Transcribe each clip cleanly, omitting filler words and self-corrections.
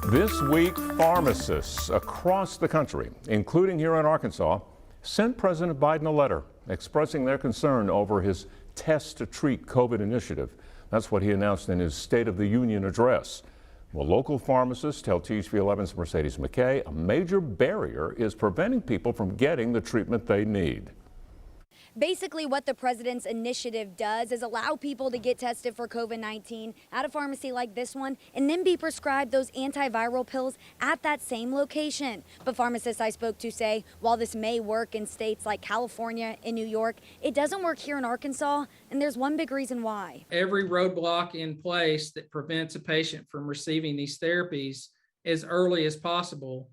This week, pharmacists across the country, including here in Arkansas, sent President Biden a letter expressing their concern over his Test to Treat COVID initiative. That's what he announced in his State of the Union address. Well, local pharmacists tell THV11's Mercedes McKay a major barrier is preventing people from getting the treatment they need. Basically, what the president's initiative does is allow people to get tested for COVID-19 at a pharmacy like this one and then be prescribed those antiviral pills at that same location. But pharmacists I spoke to say while this may work in states like California and New York, it doesn't work here in Arkansas, and there's one big reason why. Every roadblock in place that prevents a patient from receiving these therapies as early as possible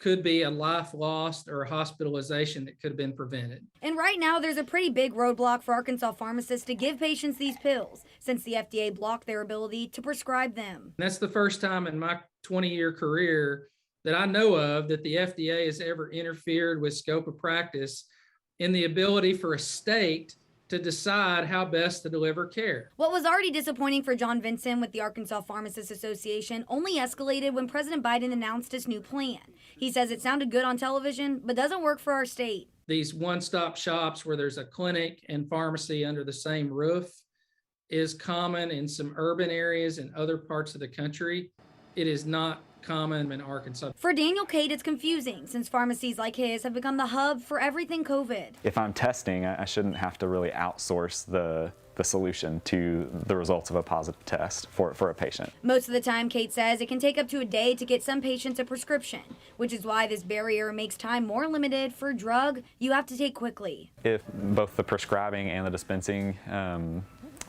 could be a life lost or a hospitalization that could have been prevented. And right now, there's a pretty big roadblock for Arkansas pharmacists to give patients these pills, since the FDA blocked their ability to prescribe them. And that's the first time in my 20-year career that I know of that the FDA has ever interfered with scope of practice in the ability for a state to decide how best to deliver care. What was already disappointing for John Vinson with the Arkansas Pharmacists Association only escalated when President Biden announced his new plan. He says it sounded good on television, but doesn't work for our state. These one-stop shops where there's a clinic and pharmacy under the same roof is common in some urban areas and other parts of the country. It is not common in Arkansas. For Daniel Cade, it's confusing since pharmacies like his have become the hub for everything COVID. If I'm testing, I shouldn't have to really outsource the solution to the results of a positive test for a patient. Most of the time, Cade says, it can take up to a day to get some patients a prescription, which is why this barrier makes time more limited for a drug you have to take quickly. If both the prescribing and the dispensing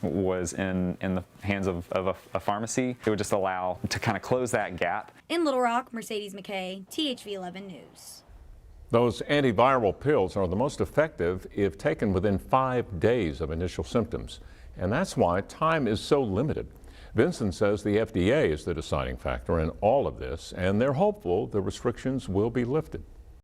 was in the hands of a pharmacy, it would just allow to kind of close that gap. In Little Rock, Mercedes McKay, THV11 News. Those antiviral pills are the most effective if taken within 5 days of initial symptoms, and that's why time is so limited. Vinson says the FDA is the deciding factor in all of this, and they're hopeful the restrictions will be lifted.